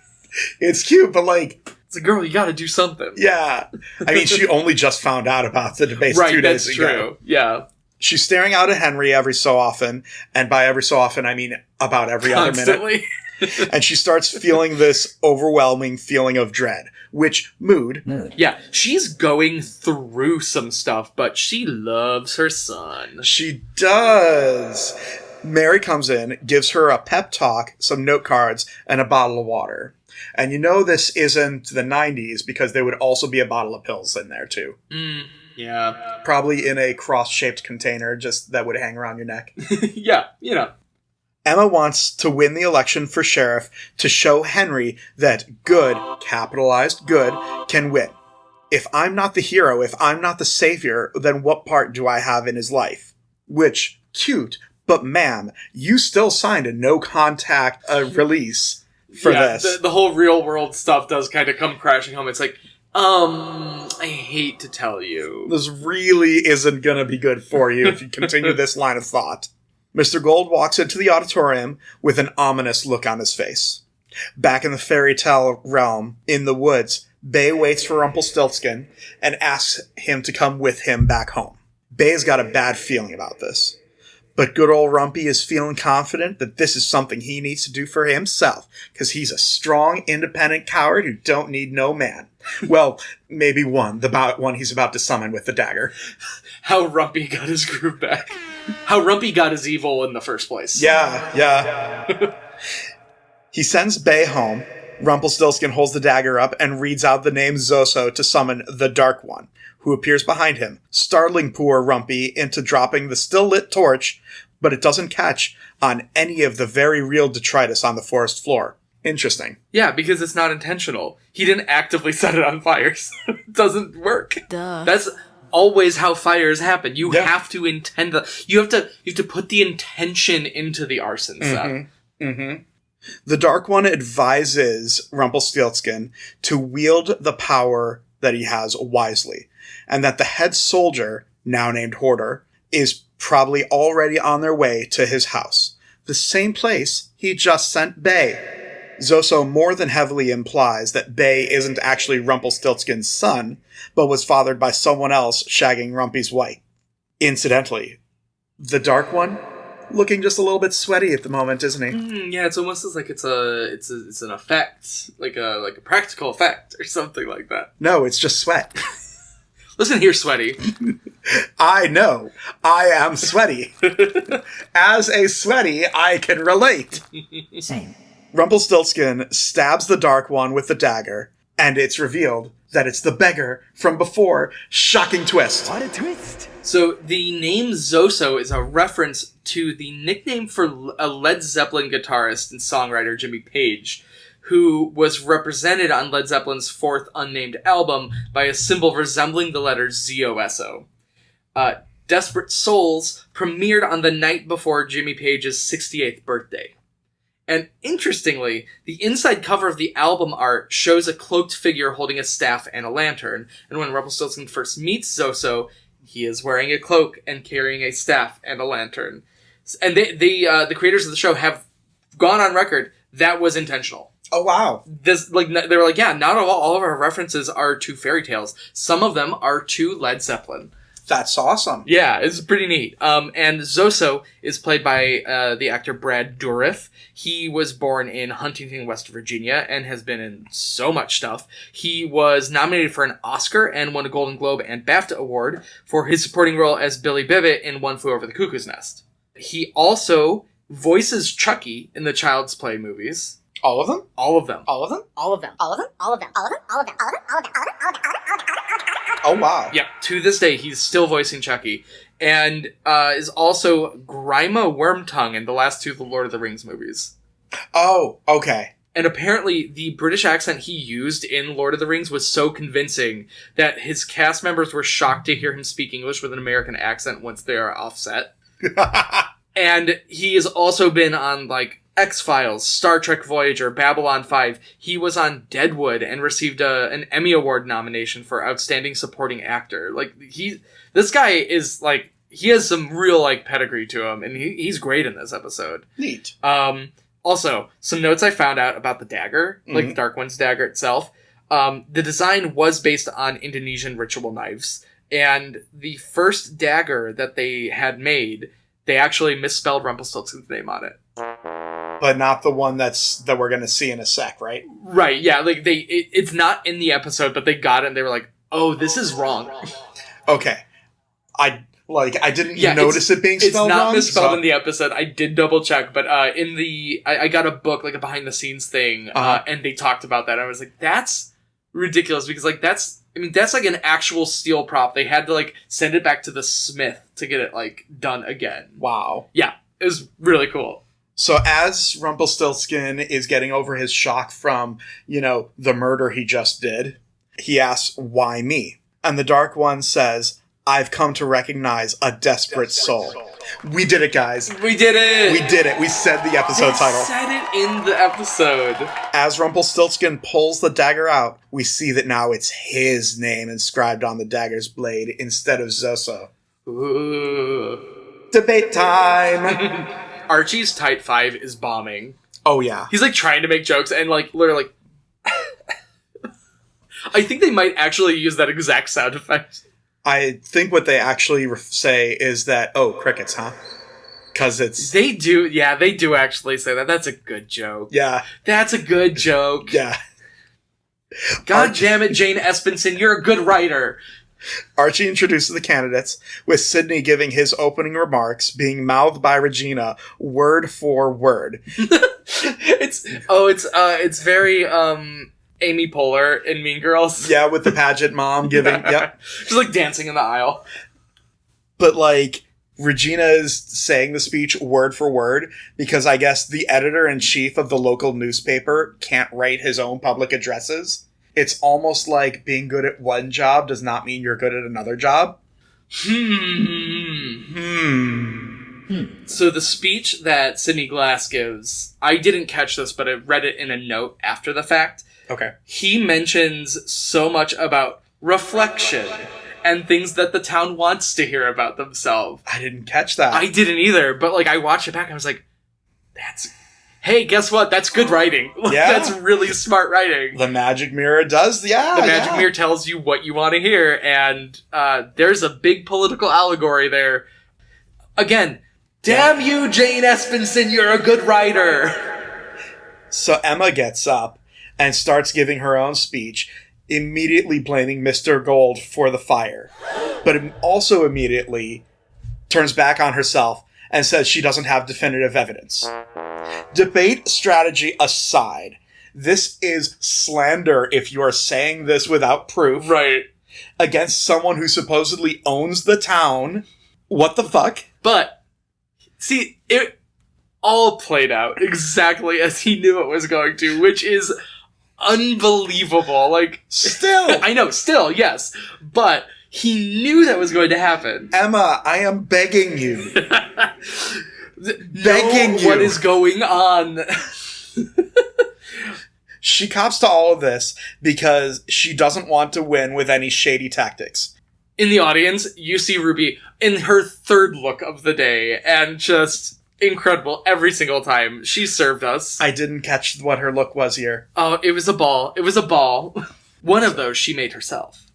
It's cute, but like, It's like, girl, you gotta do something. Yeah. I mean, she only just found out about the debates 2 days ago. Right, that's true. Yeah. She's staring out at Henry every so often, and by every so often, I mean about every Constantly. other minute. And she starts feeling this overwhelming feeling of dread. Which, mood. Yeah, she's going through some stuff, but she loves her son. She does. Mary comes in, gives her a pep talk, some note cards, and a bottle of water. And you know this isn't the 90s because there would also be a bottle of pills in there, too. Yeah. Probably in a cross-shaped container, just that would hang around your neck. Yeah, you know. Emma wants to win the election for sheriff to show Henry that good, capitalized good, can win. If I'm not the hero, if I'm not the savior, then what part do I have in his life? Which, cute, but ma'am, you still signed a no-contact release for this. The whole real-world stuff does kind of come crashing home. It's like, I hate to tell you. This really isn't going to be good for you if you continue this line of thought. Mr. Gold walks into the auditorium with an ominous look on his face. Back in the fairy tale realm, in the woods, Bay waits for Rumplestiltzkin and asks him to come with him back home. Bay's got a bad feeling about this. But good old Rumpy is feeling confident that this is something he needs to do for himself, because he's a strong, independent coward who don't need no man. Well, maybe one, the one he's about to summon with the dagger. How Rumpy got his groove back. How Rumpy got his evil in the first place. Yeah. He sends Bay home. Rumpelstiltskin holds the dagger up and reads out the name Zoso to summon the Dark One, who appears behind him, startling poor Rumpy into dropping the still-lit torch, but it doesn't catch on any of the very real detritus on the forest floor. Interesting. Yeah, because it's not intentional. He didn't actively set it on fire, so it doesn't work. Duh. That's always how fires happen. You have to intend you have to put the intention into the arson stuff. The Dark One advises Rumpelstiltskin to wield the power that he has wisely, and that the head soldier, now named Hoarder, is probably already on their way to his house, the same place he just sent Bay. Zoso more than heavily implies that Bay isn't actually Rumpelstiltskin's son, but was fathered by someone else shagging Rumpy's wife. Incidentally, the Dark One, looking just a little bit sweaty at the moment, isn't he? Yeah, it's almost as like it's an effect, like a practical effect or something like that. No, it's just sweat. Listen here, Sweaty. I know. I am sweaty. As a sweaty, I can relate. Same. Rumpelstiltskin stabs the Dark One with the dagger, and it's revealed that it's the beggar from before. Shocking twist. What a twist. So the name Zoso is a reference to the nickname for a Led Zeppelin guitarist and songwriter, Jimmy Page, who was represented on Led Zeppelin's fourth unnamed album by a symbol resembling the letters ZOSO. Desperate Souls premiered on the night before Jimmy Page's 68th birthday. And interestingly, the inside cover of the album art shows a cloaked figure holding a staff and a lantern, and when Rumpelstiltskin first meets Zoso, he is wearing a cloak and carrying a staff and a lantern. And the creators of the show have gone on record that was intentional. Oh, wow. They were like, yeah, not all of our references are to fairy tales. Some of them are to Led Zeppelin. That's awesome. Yeah, it's pretty neat. And Zoso is played by the actor Brad Dourif. He was born in Huntington, West Virginia, and has been in so much stuff. He was nominated for an Oscar and won a Golden Globe and BAFTA award for his supporting role as Billy Bibbit in One Flew Over the Cuckoo's Nest. He also voices Chucky in the Child's Play movies. All of them? All of them. All of them? All of them. All of them. All of them. All of them. All of them. All of them. All of them. All of them. All of them. All of them. Oh, wow. Yeah, to this day, he's still voicing Chucky. And is also Grima Wormtongue in the last two of the Lord of the Rings movies. Oh, okay. And apparently, the British accent he used in Lord of the Rings was so convincing that his cast members were shocked to hear him speak English with an American accent once they are offset. And he has also been on, like, X-Files, Star Trek Voyager, Babylon 5. He was on Deadwood and received an Emmy Award nomination for Outstanding Supporting Actor. Like, this guy is, like, he has some real, like, pedigree to him, and he's great in this episode. Neat. Also, some notes I found out about the dagger, like the Dark One's dagger itself. The design was based on Indonesian ritual knives, and the first dagger that they had made, they actually misspelled Rumpelstiltskin's name on it. But not the one that we're going to see in a sec, right? Right, yeah. Like it's not in the episode, but they got it and they were like, oh, this is wrong. Okay. I didn't notice it being spelled wrong. It's not misspelled in the episode. I did double check, but I got a book, like a behind the scenes thing, and they talked about that. I was like, that's ridiculous, because like that's like an actual steel prop. They had to like send it back to the smith to get it like done again. Wow. Yeah, it was really cool. So as Rumpelstiltskin is getting over his shock from, the murder he just did, he asks, why me? And the Dark One says, I've come to recognize a desperate soul. We did it, guys. We did it. We did it. We said the episode title. We said it in the episode. As Rumpelstiltskin pulls the dagger out, we see that now it's his name inscribed on the dagger's blade instead of Zoso. Ooh. Debate time! Archie's Tight 5 is bombing. Oh, yeah. He's, like, trying to make jokes and, like, literally, I think they might actually use that exact sound effect. I think what they actually say is that, oh, crickets, huh? Because it's... They do actually say that. That's a good joke. Yeah. That's a good joke. Yeah. God damn it, Jane Espenson, you're a good writer. Archie introduces the candidates, with Sydney giving his opening remarks being mouthed by Regina word for word. It's very Amy Poehler in Mean Girls. Yeah, with the pageant mom giving yep. Just like dancing in the aisle. But like Regina is saying the speech word for word because I guess the editor-in-chief of the local newspaper can't write his own public addresses. It's almost like being good at one job does not mean you're good at another job. So the speech that Sidney Glass gives, I didn't catch this, but I read it in a note after the fact. Okay. He mentions so much about reflection and things that the town wants to hear about themselves. I didn't catch that. I didn't either, but like I watched it back and I was like, hey, guess what? That's good writing. Yeah. That's really smart writing. The magic mirror does, The magic mirror tells you what you want to hear, and there's a big political allegory there. Again, damn you, Jane Espenson, you're a good writer. So Emma gets up and starts giving her own speech, immediately blaming Mr. Gold for the fire. But also immediately turns back on herself and says she doesn't have definitive evidence. Debate strategy aside, this is slander if you are saying this without proof. Right. Against someone who supposedly owns the town. What the fuck? But, see, it all played out exactly as he knew it was going to, which is unbelievable. Like, still. I know, still, yes. But he knew that was going to happen. Emma, I am begging you. Begging you. What is going on? She cops to all of this because she doesn't want to win with any shady tactics. In the audience, you see Ruby in her third look of the day, and just incredible every single time. She served us. I didn't catch what her look was here. Oh, it was a ball. It was a ball. One of those she made herself.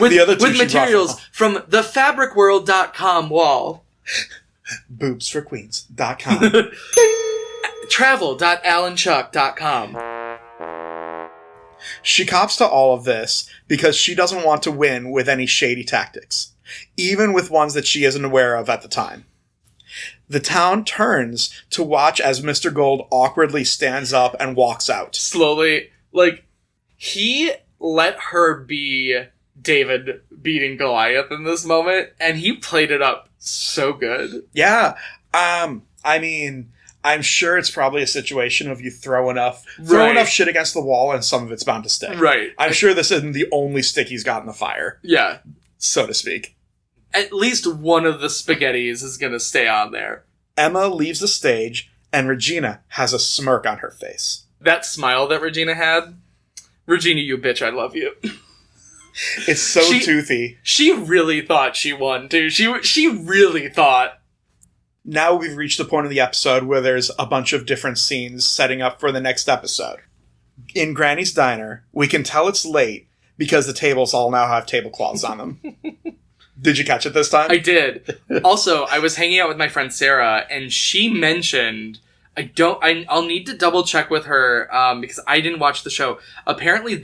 with materials from thefabricworld.com wall. Boobsforqueens.com. Travel.alanchuck.com. She cops to all of this because she doesn't want to win with any shady tactics, even with ones that she isn't aware of at the time. The town turns to watch as Mr. Gold awkwardly stands up and walks out. Slowly, like, he let her be David beating Goliath in this moment, and he played it up so good. Yeah. I mean, I'm sure it's probably a situation of you throw enough shit against the wall and some of it's bound to stick. Right. I'm sure this isn't the only stick he's got in the fire. Yeah. So to speak. At least one of the spaghettis is going to stay on there. Emma leaves the stage, and Regina has a smirk on her face. That smile that Regina had, Regina, you bitch, I love you. It's so toothy. She really thought she won, too. She really thought. Now we've reached the point of the episode where there's a bunch of different scenes setting up for the next episode. In Granny's diner, we can tell it's late because the tables all now have tablecloths on them. Did you catch it this time? I did. Also, I was hanging out with my friend Sarah, and she mentioned... I'll need to double check with her, because I didn't watch the show. Apparently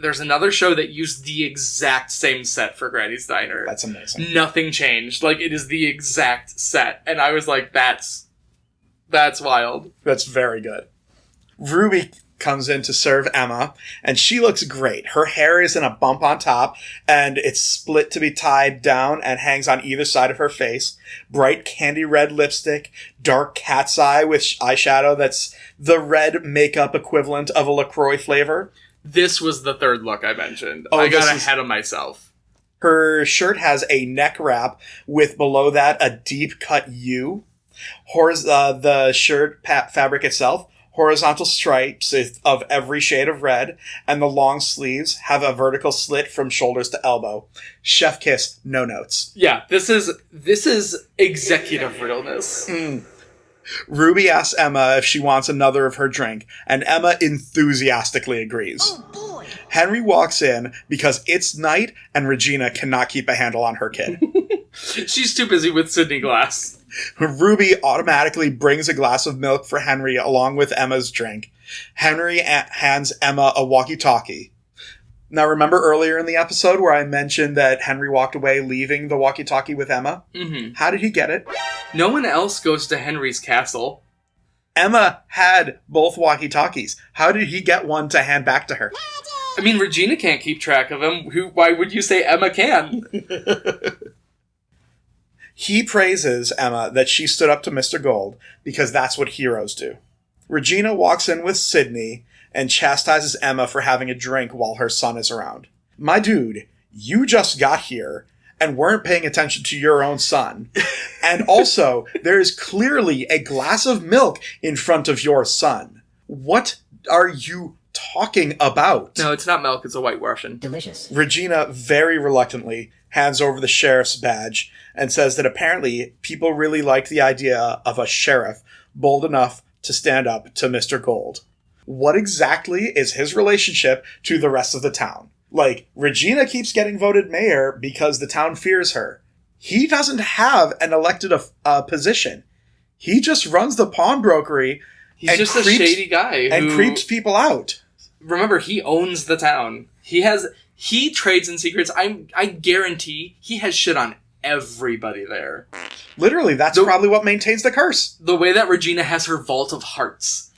there's another show that used the exact same set for Granny's Diner. That's amazing. Nothing changed. Like, it is the exact set. And I was like, that's wild. That's very good. Ruby comes in to serve Emma, and she looks great. Her hair is in a bump on top, and it's split to be tied down and hangs on either side of her face. Bright candy red lipstick, dark cat's eye with eyeshadow that's the red makeup equivalent of a LaCroix flavor. This was the third look I mentioned. I got ahead of myself. Her shirt has a neck wrap with below that a deep cut U. The shirt fabric itself, horizontal stripes of every shade of red, and the long sleeves have a vertical slit from shoulders to elbow. Chef kiss, no notes. Yeah, this is executive realness. Ruby asks Emma if she wants another of her drink, and Emma enthusiastically agrees. Oh, boy. Henry walks in because it's night and Regina cannot keep a handle on her kid. She's too busy with Sydney Glass. Ruby automatically brings a glass of milk for Henry along with Emma's drink. Henry hands Emma a walkie-talkie. Now, remember earlier in the episode where I mentioned that Henry walked away leaving the walkie-talkie with Emma? Mm-hmm. How did he get it? No one else goes to Henry's castle. Emma had both walkie-talkies. How did he get one to hand back to her? I mean, Regina can't keep track of him. Why would you say Emma can? He praises Emma that she stood up to Mr. Gold because that's what heroes do. Regina walks in with Sydney and chastises Emma for having a drink while her son is around. My dude, you just got here and weren't paying attention to your own son. And also, there is clearly a glass of milk in front of your son. What are you talking about? No, it's not milk, it's a White Russian. Delicious. Regina very reluctantly hands over the sheriff's badge and says that apparently people really like the idea of a sheriff bold enough to stand up to Mr. Gold. What exactly is his relationship to the rest of the town? Like, Regina keeps getting voted mayor because the town fears her. He doesn't have an elected position. He just runs the pawnbrokery. He's just a shady guy and creeps people out. Remember, he owns the town. He trades in secrets. I guarantee he has shit on everybody there. Literally, that's probably what maintains the curse. The way that Regina has her vault of hearts.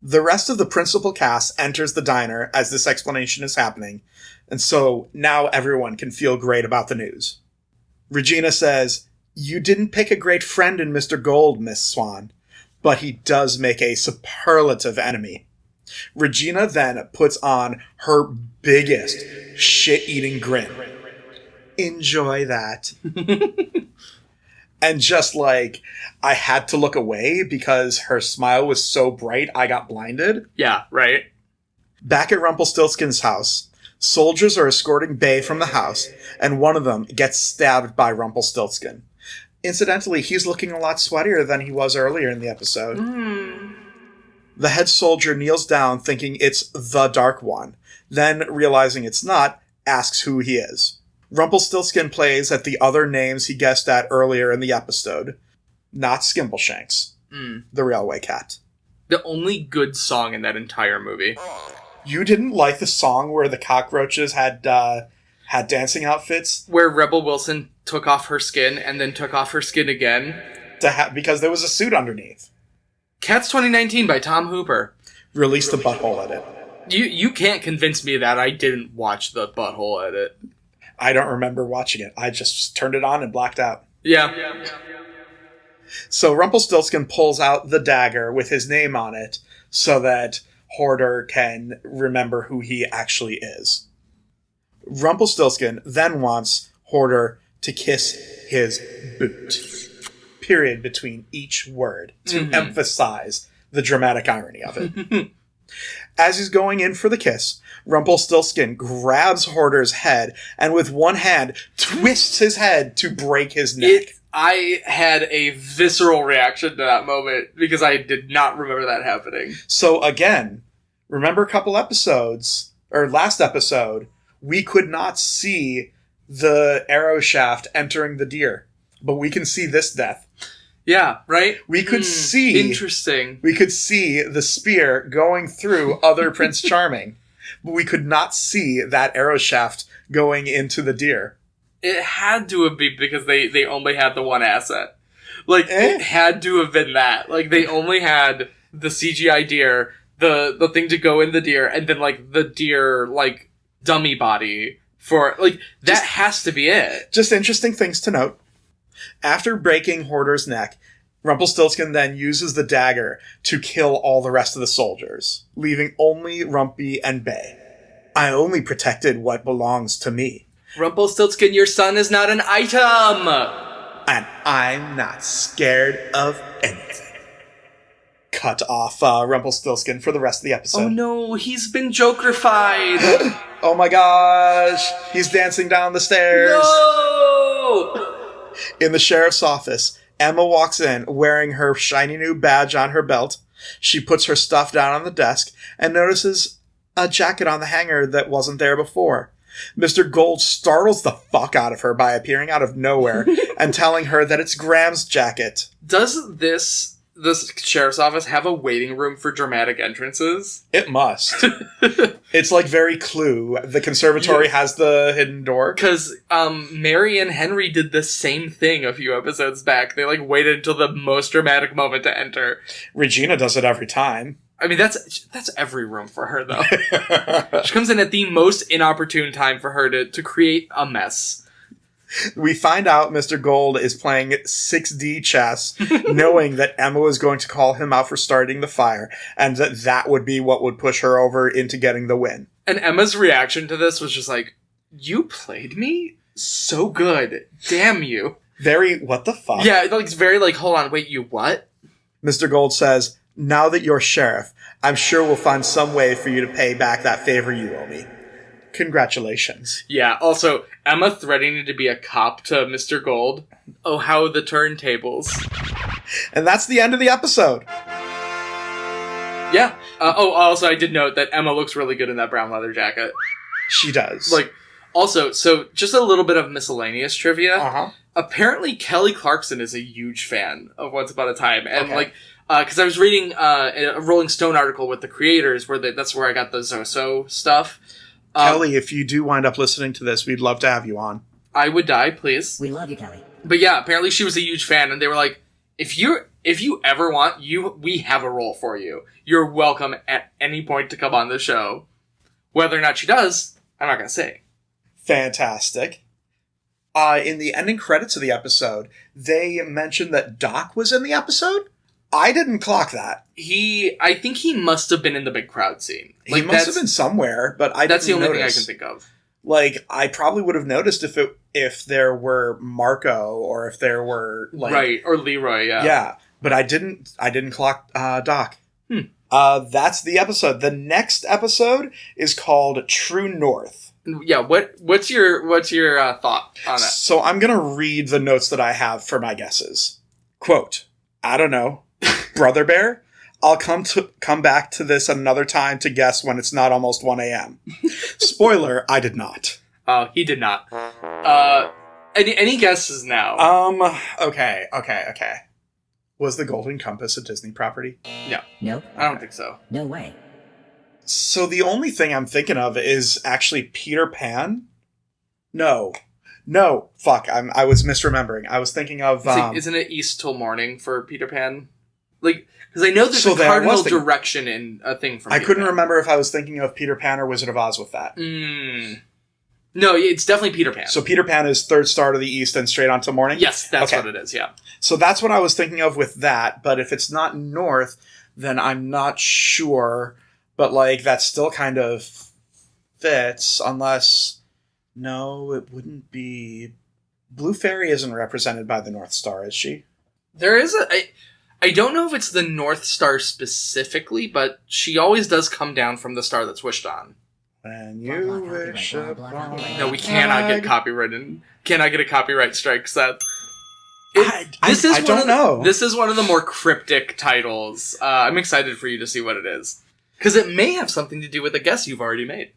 The rest of the principal cast enters the diner as this explanation is happening, and so now everyone can feel great about the news. Regina says, "You didn't pick a great friend in Mr. Gold, Miss Swan, but he does make a superlative enemy." Regina then puts on her biggest shit-eating grin. Enjoy that. And just like, I had to look away because her smile was so bright I got blinded. Yeah, right. Back at Rumpelstiltskin's house, soldiers are escorting Bay from the house, and one of them gets stabbed by Rumpelstiltskin. Incidentally, he's looking a lot sweatier than he was earlier in the episode. The head soldier kneels down thinking it's the Dark One, then realizing it's not, asks who he is. Rumpelstiltskin plays at the other names he guessed at earlier in the episode. Not Skimbleshanks, the railway cat. The only good song in that entire movie. You didn't like the song where the cockroaches had dancing outfits? Where Rebel Wilson took off her skin and then took off her skin again? Because there was a suit underneath. Cats 2019 by Tom Hooper. Release the butthole edit. You can't convince me that I didn't watch the butthole edit. I don't remember watching it. I just turned it on and blacked out. Yeah. So Rumpelstiltskin pulls out the dagger with his name on it so that Hoarder can remember who he actually is. Rumpelstiltskin then wants Hoarder to kiss his boot. Period between each word to emphasize the dramatic irony of it. As he's going in for the kiss, Rumpelstiltskin grabs Hoarder's head and with one hand twists his head to break his neck. I had a visceral reaction to that moment because I did not remember that happening. So again, remember a couple episodes, or last episode, we could not see the arrow shaft entering the deer, but we can see this death. Yeah, right? We could see... Interesting. We could see the spear going through other Prince Charming, but we could not see that arrow shaft going into the deer. It had to have been because they only had the one asset. Like, it had to have been that. Like, they only had the CGI deer, the thing to go in the deer, and then, like, the deer, like, dummy body for, like, that has to be it. Just interesting things to note. After breaking Hoarder's neck, Rumpelstiltskin then uses the dagger to kill all the rest of the soldiers, leaving only Rumpy and Bay. I only protected what belongs to me. Rumpelstiltskin, your son is not an item! And I'm not scared of anything. Cut off Rumpelstiltskin for the rest of the episode. Oh no, he's been Jokerified! Oh my gosh, he's dancing down the stairs. No! In the sheriff's office, Emma walks in wearing her shiny new badge on her belt. She puts her stuff down on the desk and notices a jacket on the hanger that wasn't there before. Mr. Gold startles the fuck out of her by appearing out of nowhere and telling her that it's Graham's jacket. Does this sheriff's office have a waiting room for dramatic entrances? It must. It's like very Clue. The conservatory has the hidden door. Because Mary and Henry did the same thing a few episodes back. They like waited until the most dramatic moment to enter. Regina does it every time. I mean, that's every room for her, though. She comes in at the most inopportune time for her to create a mess. We find out Mr. Gold is playing 6D chess, knowing that Emma was going to call him out for starting the fire, and that would be what would push her over into getting the win. And Emma's reaction to this was just like, you played me so good. Damn you. Very, what the fuck? Yeah, like, it's very like, hold on, wait, you what? Mr. Gold says, now that you're sheriff, I'm sure we'll find some way for you to pay back that favor you owe me. Congratulations. Yeah, also, Emma threatening to be a cop to Mr. Gold. Oh, how the turntables. And that's the end of the episode. Yeah. Also, I did note that Emma looks really good in that brown leather jacket. She does. Like, also, so just a little bit of miscellaneous trivia. Uh-huh. Apparently, Kelly Clarkson is a huge fan of Once Upon a Time. And, because I was reading a Rolling Stone article with the creators, that's where I got the Zoso stuff. Kelly, if you do wind up listening to this, we'd love to have you on. I would die, please. We love you, Kelly. But yeah, apparently she was a huge fan, and they were like, if you ever want, we have a role for you. You're welcome at any point to come on the show. Whether or not she does, I'm not going to say. Fantastic. In the ending credits of the episode, they mentioned that Doc was in the episode. I didn't clock that. I think he must have been in the big crowd scene. Like, he must have been somewhere, but I didn't That's the only notice. thing I can think of. Like, I probably would have noticed if there were Marco or if there were like right, or Leroy, yeah. Yeah, but I didn't clock Doc. That's the episode. The next episode is called True North. Yeah, what's your thought on that? So I'm gonna read the notes that I have for my guesses. Quote, I don't know. Brother Bear? I'll come back to this another time to guess when it's not almost 1 a.m. Spoiler, I did not. He did not. Any guesses now? Okay. Was the Golden Compass a Disney property? No. Nope. I don't think so. No way. So the only thing I'm thinking of is actually Peter Pan? No, fuck, I was misremembering. I was thinking of... isn't it East Till Morning for Peter Pan? Like, because I know there's a cardinal direction in a thing from Peter couldn't Pan. remember if I was thinking of Peter Pan or Wizard of Oz with that. No, it's definitely Peter Pan. So Peter Pan is Third Star to the East and Straight On to Morning? Yes, that's what it is, yeah. So that's what I was thinking of with that, but if it's not North, then I'm not sure. But, like, that still kind of fits, unless... No, it wouldn't be... Blue Fairy isn't represented by the North Star, is she? There is I don't know if it's the North Star specifically, but she always does come down from the star that's wished on. When you wish upon... No, we cannot get copyrighted. Cannot get a copyright strike, Seth. I don't know. This is one of the more cryptic titles. I'm excited for you to see what it is. Because it may have something to do with a guess you've already made.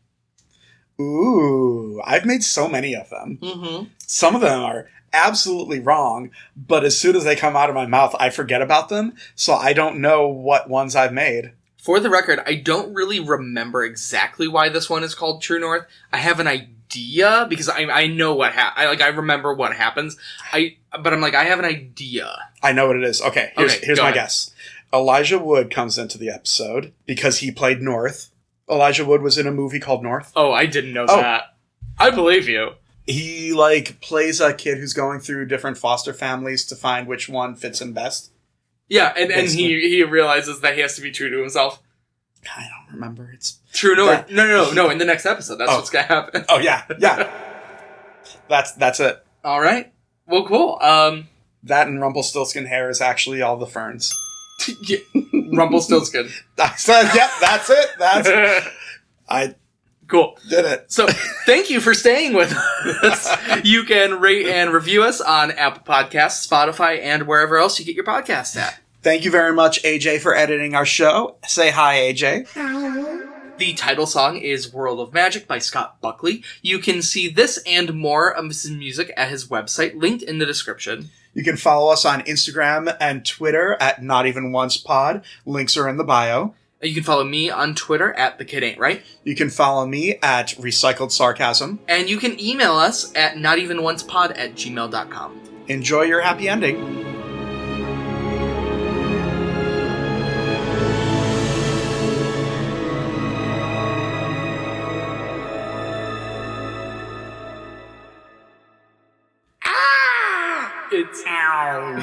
Ooh, I've made so many of them. Mm-hmm. Some of them are absolutely wrong, but as soon as they come out of my mouth, I forget about them, so I don't know what ones I've made. For the record, I don't really remember exactly why this one is called True North. I have an idea, because I know what I remember what happens. But I'm like, I have an idea. I know what it is. Okay, here's my guess. Elijah Wood comes into the episode because he played North. Elijah Wood was in a movie called North. Oh, I didn't know that. I believe you. He, plays a kid who's going through different foster families to find which one fits him best. Yeah, and he realizes that he has to be true to himself. I don't remember. It's True North. No. In the next episode, that's what's gonna happen. Oh yeah. That's it. All right. Well, cool. That and Rumpelstiltskin hair is actually all the ferns. Yeah. Rumpelstiltzkin. I said, yep, that's it. That's it. I cool. Did it. So, thank you for staying with us. You can rate and review us on Apple Podcasts, Spotify, and wherever else you get your podcasts at. Thank you very much, AJ, for editing our show. Say hi, AJ. The title song is World of Magic by Scott Buckley. You can see this and more of his music at his website, linked in the description. You can follow us on Instagram and Twitter at NotEvenOncePod. Links are in the bio. You can follow me on Twitter at TheKidAin'tRight. You can follow me at Recycled Sarcasm. And you can email us at notevenoncepod@gmail.com. Enjoy your happy ending. It's ow.